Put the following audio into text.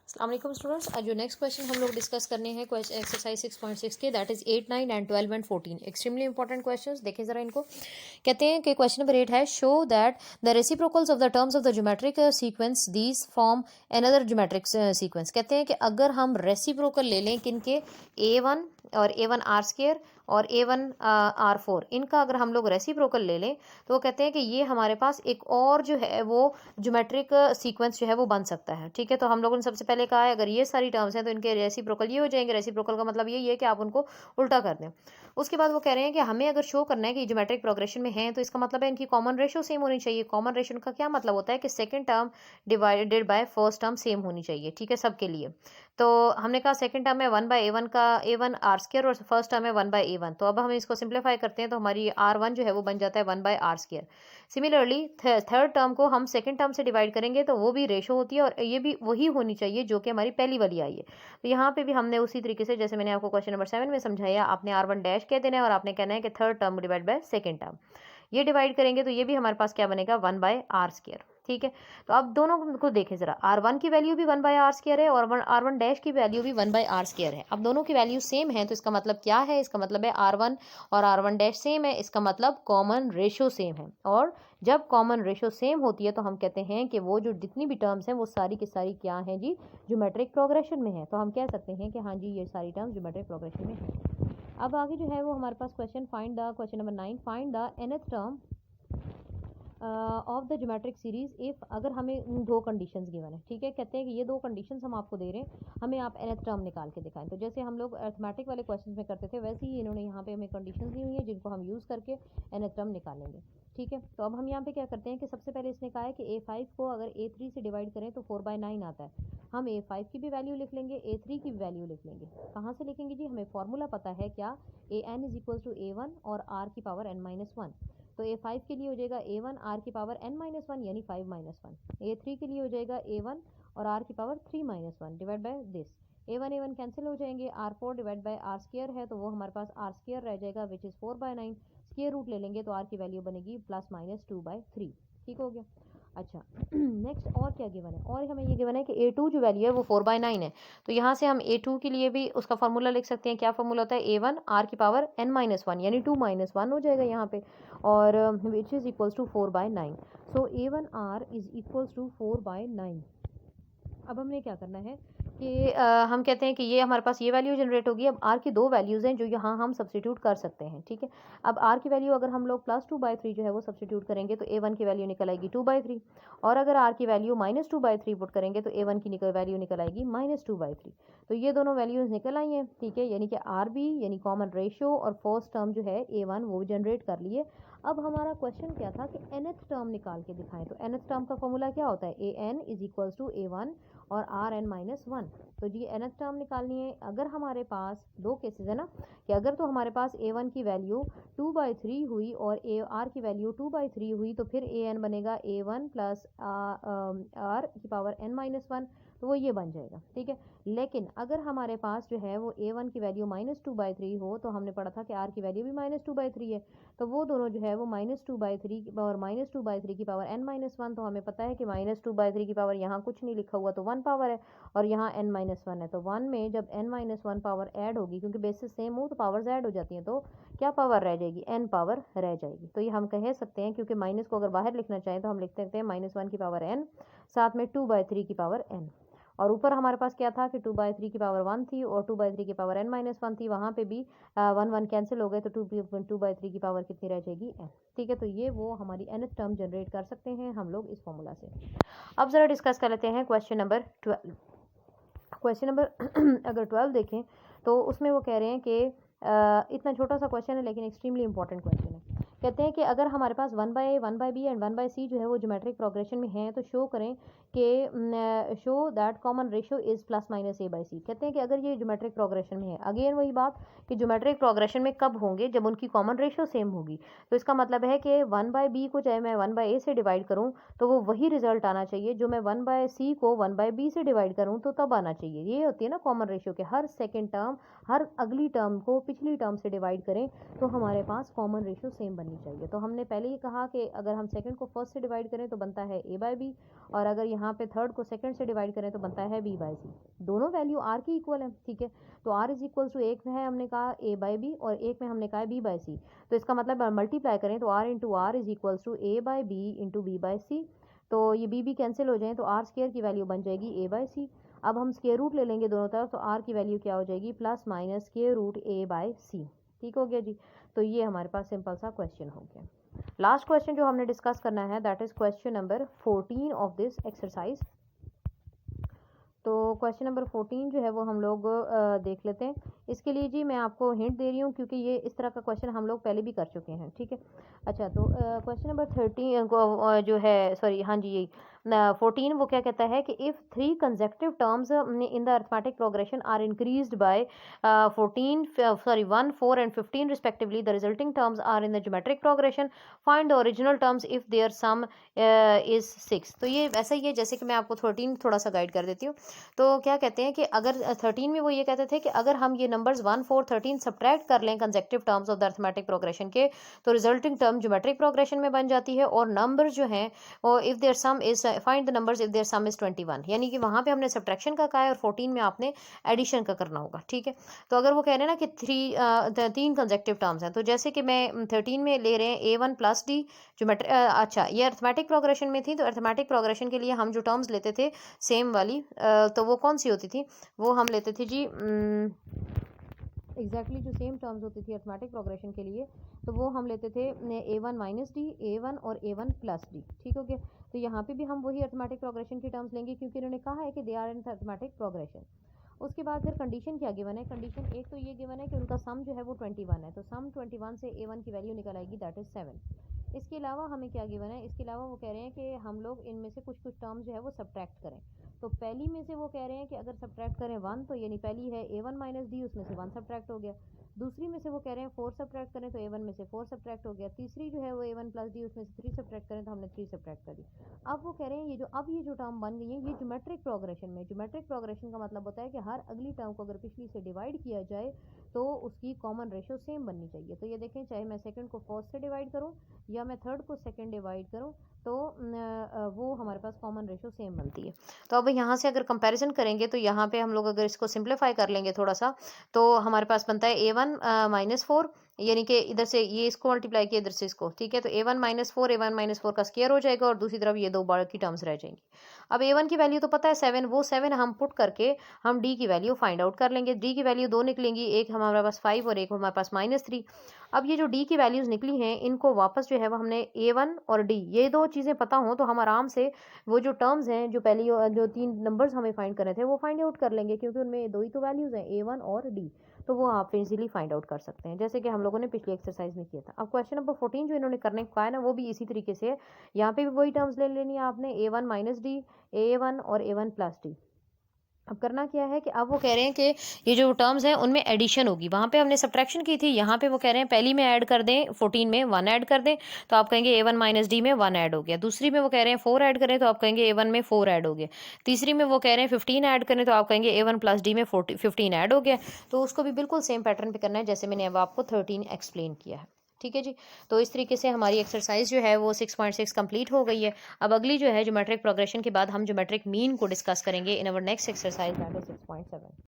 अस्सलाम वालेकुम स्टूडेंट्स। आज जो नेक्स्ट क्वेश्चन हम लोग डिस्कस करने हैं एक्सरसाइज 6.6 के, that is 8, 9 and 12 and 14 extremely important questions. देखें जरा इनको। कहते हैं कि क्वेश्चन नंबर 8 है, show that the reciprocals of the terms of the geometric sequence these form another geometric sequence. कहते हैं कि अगर हम रेसिप्रोकल ले लें किनके, a1 और a1 आर स्क्वायर और a1 r4, इनका अगर हम लोग रेसिप्रोकल ले लें तो वो कहते हैं कि ये हमारे पास एक और जो है वो ज्योमेट्रिक सीक्वेंस जो है वो बन सकता है। ठीक है, तो हम लोगों ने सबसे पहले कहा है अगर ये सारी टर्म्स हैं तो इनके रेसिप्रोकल ये हो जाएंगे। रेसिप्रोकल का मतलब ये है कि आप उनको उल्टा कर दें। उसके बाद वो कह रहे हैं कि हमें अगर शो करना है कि ज्योमेट्रिक प्रोग्रेशन में है तो इसका मतलब है इनकी कॉमन रेशो सेम होनी चाहिए। कॉमन रेशो का क्या मतलब होता है कि second term divided by first term same होनी चाहिए। ठीक है, सबके लिए। तो हमने कहा सेकंड टर्म है 1/a1 का a1 आर स्क्वायर और फर्स्ट टर्म है 1/a1। तो अब हम इसको सिंप्लीफाई करते हैं तो हमारी r1 जो है वो बन जाता है 1/r square. Similarly third term को हम सेकंड टर्म से डिवाइड करेंगे तो वो भी रेशो होती है और ये भी वही होनी चाहिए जो कि हमारी पहली वाली आई है। तो यहाँ पे भी हमने उसी तरीके से जैसे मैंने आपको क्वेश्चन नंबर 7 में समझाया, आपने r1 डैश कह देना है और आपने कहना है कि third term divide by second term. ये डिवाइड करेंगे तो ये भी हमारे पास क्या बनेगा, 1/r स्क्वायर। ठीक है, तो अब दोनों को देखें जरा। r1 की वैल्यू भी 1/r स्क्वायर है और r1 डैश की वैल्यू भी 1/r स्क्वायर है। अब दोनों की वैल्यू सेम है तो इसका मतलब क्या है, इसका मतलब है r1 और r1 डैश सेम है, इसका मतलब कॉमन रेशो सेम है। और जब कॉमन रेशो सेम होती है तो हम कहते हैं कि वो जो जितनी भी टर्म्स हैं वो सारी की सारी क्या हैं जी, ज्योमेट्रिक प्रोग्रेशन में है। तो हम कह सकते हैं कि हाँ जी ये सारी टर्म्स ज्योमेट्रिक प्रोग्रेशन में है। अब आगे जो है वो हमारे पास question number 9, find the nth term of the geometric series if, अगर हमें दो कंडीशंस गिवन है। ठीक है, कहते हैं कि ये दो कंडीशंस हम आपको दे रहे हैं, हमें आप nth टर्म निकाल के दिखाएं। तो जैसे हम लोग अर्थमेटिक वाले क्वेश्चंस में करते थे वैसे ही इन्होंने यहाँ पे हमें कंडीशंस दी हुई है जिनको हम यूज़ करके nth टर्म निकालेंगे। ठीक है, तो अब हम यहाँ पे क्या करते हैं कि सबसे पहले इसने कहा है कि a5 को अगर a3 से डिवाइड करें तो 4/9 आता है। हम a5 की भी वैल्यू लिख लेंगे, a3 की भी वैल्यू लिख लेंगे। कहाँ से लिखेंगे जी, हमें फॉर्मूला पता है क्या, an is equal to a1 और r की पावर n-1। तो a5 के लिए हो जाएगा a1 r की पावर n-1 यानी 5-1। a3 के लिए हो जाएगा a1 और r की power 3-1 divide by this. a1 cancel हो जाएंगे, r4 divide by r square है तो वो हमारे पास r स्क्वायर रह जाएगा विच इज़ 4/9। स्क्वायर रूट ले लेंगे तो r की वैल्यू बनेगी +-2/3। ठीक हो गया। अच्छा नेक्स्ट और क्या गिवन है, और हमें ये गिवन है कि a2 जो वैल्यू है वो 4/9 है। तो यहाँ से हम a2 के लिए भी उसका फॉर्मूला लिख सकते हैं। क्या फॉर्मूला होता है, a1 r की पावर n-1 यानी 2-1 हो जाएगा यहाँ पे, और which is equals to 4/9। So a1 r is equals to 4/9। अब हमने क्या करना है कि हम कहते हैं कि ये हमारे पास ये वैल्यू जनरेट होगी। अब r की दो वैल्यूज़ हैं जो यहाँ हम सब्सटीट्यूट कर सकते हैं। ठीक है, अब r की वैल्यू अगर हम लोग +2/3 जो है वो सब्सटीट्यूट करेंगे तो a1 की वैल्यू निकल आएगी 2/3, और अगर r की वैल्यू -2/3 पुट करेंगे तो a1 की वैल्यू निकल आएगी -2/3। तो ये दोनों वैल्यूज़ निकल आई हैं। ठीक है, यानी कि r भी यानी कॉमन रेशो और फर्स्ट टर्म जो है a1 वो जनरेट कर लिए। अब हमारा क्वेश्चन क्या था कि nth टर्म निकाल के दिखाएं। तो nth टर्म का फॉर्मूला क्या होता है, an is equals to a1 और rn-1। तो जी nth टर्म निकालनी है। अगर हमारे पास दो केसेस है ना, कि अगर तो हमारे पास a1 की वैल्यू 2/3 हुई और r की वैल्यू 2/3 हुई तो फिर an बनेगा a1 प्लस r की पावर n-1, तो वो ये बन जाएगा। ठीक है, लेकिन अगर हमारे पास जो है वो a1 की वैल्यू -2/3 हो तो हमने पढ़ा था कि r की वैल्यू भी -2/3 है, तो वो दोनों जो है वो -2/3 और -2/3 की पावर n-1। तो हमें पता है कि -2/3 की पावर यहाँ कुछ नहीं लिखा हुआ तो 1 पावर है और यहाँ n-1 है। तो 1 में जब n-1 पावर ऐड होगी, क्योंकि बेसिस सेम हो तो पावर्स ऐड हो जाती हैं, तो क्या पावर रह जाएगी, n पावर रह जाएगी। तो ये हम कह सकते हैं, क्योंकि माइनस को अगर बाहर लिखना चाहें तो हम लिख सकते हैं -1 की पावर n साथ में 2/3 की पावर n। और ऊपर हमारे पास क्या था कि 2/3 की पावर 1 थी और 2/3 की पावर n-1 थी, वहाँ पे भी 1 कैंसिल हो गए तो 2/3 की पावर कितनी रह जाएगी, n। ठीक है, तो ये वो हमारी nth टर्म जनरेट कर सकते हैं हम लोग इस फॉर्मूला से। अब ज़रा डिस्कस कर लेते हैं क्वेश्चन नंबर 12। क्वेश्चन नंबर अगर 12 देखें तो उसमें वो कह रहे हैं कि इतना छोटा सा क्वेश्चन है लेकिन एक्सट्रीमली इंपॉर्टेंट क्वेश्चन है। कहते हैं कि अगर हमारे पास 1/a 1/b एंड 1/c जो है वो ज्योमेट्रिक प्रोग्रेशन में है तो शो करें कि show that common ratio is +-a/c। कहते हैं कि अगर ये ज्योमेट्रिक प्रोग्रेशन में है, अगेन वही बात कि ज्योमेट्रिक प्रोग्रेशन में कब होंगे, जब उनकी कॉमन रेशो सेम होगी। तो इसका मतलब है कि 1/b को चाहे मैं 1/a से डिवाइड करूँ तो वो वही रिजल्ट आना चाहिए जो मैं 1/c को 1/b से डिवाइड करूँ तो तब आना चाहिए। ये होती है ना कॉमन रेशो के, हर सेकेंड टर्म हर अगली टर्म को पिछली टर्म से डिवाइड करें तो हमारे पास कॉमन रेशो सेम बननी चाहिए। तो हमने पहले ही कहा कि अगर हम सेकंड को फर्स्ट से डिवाइड करें तो बनता है a/b, और अगर यहाँ यहाँ पे थर्ड को सेकंड से डिवाइड करें तो बनता है b बाई सी। दोनों वैल्यू r की इक्वल है, ठीक है। तो r इज इक्वल टू एक में है हमने कहा a बाई बी और एक में हमने कहा है b बाई सी। तो इसका मतलब मल्टीप्लाई करें तो r into r is equal to a by b into b by c. तो ये b कैंसिल हो जाए तो r स्क्वायर की वैल्यू बन जाएगी a बाई सी। अब हम स्क्वायर रूट ले लेंगे दोनों तरफ तो r की वैल्यू क्या हो जाएगी plus minus square root a by c. ठीक हो गया जी। तो ये हमारे पास सिंपल सा क्वेश्चन हो गया। लास्ट क्वेश्चन जो हमने डिस्कस करना है that is question number 14 of this exercise. तो क्वेश्चन नंबर 14 जो है वो हम लोग देख लेते हैं। इसके लिए जी मैं आपको हिंट दे रही हूँ क्योंकि ये इस तरह का क्वेश्चन हम लोग पहले भी कर चुके हैं, ठीक है। अच्छा, तो क्वेश्चन नंबर 13 जो है, सॉरी हाँ जी यही 14 वो क्या कहता है कि if 3 consecutive terms in the arithmetic progression are increased by 1, 4 and 15 respectively, the resulting terms are in the geometric progression, find the original terms if their sum is 6। तो ये वैसा ही है जैसे कि मैं आपको 13 थोड़ा सा गाइड कर देती हूँ। तो क्या कहते हैं कि अगर 13 में वो ये कहते थे कि अगर हम ये नंबर्स 1, 4, 13 सब्ट्रैक्ट कर लें consecutive terms of the arithmetic progression के, तो रिजल्टिंग टर्म ज्योमेट्रिक प्रोग्रेशन में बन जाती है। और नंबर जो हैं वो if their sum is find the numbers if their sum is 21, यानी कि वहाँ पे हमने सब्ट्रैक्शन का कहा है और 14 में आपने एडिशन का करना होगा, ठीक है। तो अगर वो कह रहे हैं ना कि 3 कंसेक्यूटिव टर्म्स हैं, तो जैसे कि मैं 13 में ले रहे हैं a1 प्लस डी ज्योमेट्री, अच्छा ये अरिथमेटिक प्रोग्रेशन में थी, तो अरिथमेटिक प्रोग्रेशन के लिए हम जो टर्म्स लेते थे सेम वाली, तो वो कौन सी होती थी, वो हम लेते थे जी एग्जैक्टली जो सेम टर्म्स होती थी अरिथमेटिक प्रोग्रेशन के लिए, तो वो हम लेते थे a1 माइनस डी, a1 और a1 प्लस डी। ठीक हो गया। तो यहाँ पे भी हम वही अरिथमेटिक प्रोग्रेशन की टर्म्स लेंगे क्योंकि इन्होंने कहा है कि they are in arithmetic progression. उसके बाद फिर कंडीशन क्या गिवन है, कंडीशन एक तो ये गिवन है कि उनका सम जो है वो 21 है, तो सम 21 से a1 की वैल्यू निकल आएगी दैट इज 7। इसके अलावा हमें क्या गिवन है, इसके अलावा वो कह रहे हैं कि हम लोग इनमें से कुछ कुछ टर्म्स जो है वो सब्ट्रैक्ट करें। तो पहली में से वो कह रहे हैं कि अगर सब्ट्रैक्ट करें 1, तो यानी पहली है a1 माइनस डी, उसमें से 1 सब्ट्रैक्ट हो गया। दूसरी में से वो कह रहे हैं 4 सब्ट्रैक्ट करें, तो a1 में से 4 सब्ट्रैक्ट हो गया। तीसरी जो है वो a1 प्लस डी, उसमें से 3 सब्ट्रैक्ट करें, तो हमने 3 सब्ट्रैक्ट कर दी। अब वो कह रहे हैं ये जो टर्म बन गई है ये ज्योमेट्रिक प्रोग्रेशन में, ज्योमेट्रिक प्रोग्रेशन का मतलब होता है कि हर अगली टर्म को अगर पिछली से डिवाइड किया जाए तो उसकी कॉमन रेशो सेम बननी चाहिए। तो ये देखें, चाहे मैं सेकंड को फर्स्ट से डिवाइड करूं या मैं थर्ड को सेकंड डिवाइड करूं, तो वो हमारे पास कॉमन रेशो सेम बनती है। तो अब यहाँ से अगर कंपैरिजन करेंगे तो यहाँ पे हम लोग अगर इसको सिंप्लीफाई कर लेंगे थोड़ा सा, तो हमारे पास बनता है a1 माइनस 4, यानी कि इधर से ये इसको मल्टीप्लाई किया इधर से इसको, ठीक है। तो a1 माइनस 4, a1 माइनस 4 का स्क्वायर हो जाएगा और दूसरी तरफ ये दो बार की टर्म्स रह जाएंगी। अब a1 की वैल्यू तो पता है 7, वो 7 हम पुट करके हम d की वैल्यू फाइंड आउट कर लेंगे। d की वैल्यू दो निकलेंगी, एक हमारे पास 5 और एक हमारे पास -3। अब ये जो d की वैल्यूज़ निकली हैं इनको वापस जो है वो हमने a1 और d ये दो चीज़ें पता हों तो हम आराम से वो जो टर्म्स हैं जो पहली जो 3 नंबर्स हमें फाइंड करने थे वो फाइंड आउट कर लेंगे, क्योंकि उनमें दो ही तो वैल्यूज़ हैं a1 और d, तो वो आप इजीली फाइंड आउट कर सकते हैं जैसे कि हम लोगों ने पिछली एक्सरसाइज में किया था। अब क्वेश्चन नंबर 14 जो इन्होंने करने को कहा है ना वो भी इसी तरीके से है। यहाँ पे भी वही टर्म्स ले लेनी है आपने, a1 माइनस डी, a1 और a1 प्लस डी। अब करना क्या है कि अब वो कह रहे हैं कि ये जो टर्म्स हैं उनमें एडिशन होगी, वहाँ पे हमने सब्ट्रैक्शन की थी, यहाँ पे वो कह रहे हैं पहली में ऐड कर दें 14 में 1 ऐड कर दें, तो आप कहेंगे a1 माइनस डी में 1 ऐड हो गया। दूसरी में वो कह रहे हैं 4 ऐड करें, तो आप कहेंगे a1 में 4 ऐड हो गया। तीसरी में वो कह रहे हैं 15 ऐड करें, तो आप कहेंगे a1 प्लस डी में 15 ऐड हो गया। तो उसको भी बिल्कुल सेम पैटर्न पे करना है जैसे मैंने अब आपको 13 एक्सप्लेन किया है, ठीक है जी। तो इस तरीके से हमारी एक्सरसाइज जो है वो 6.6 कंप्लीट हो गई है। अब अगली जो है ज्योमेट्रिक प्रोग्रेशन के बाद हम ज्योमेट्रिक मीन को डिस्कस करेंगे in our next exercise that is 6.7।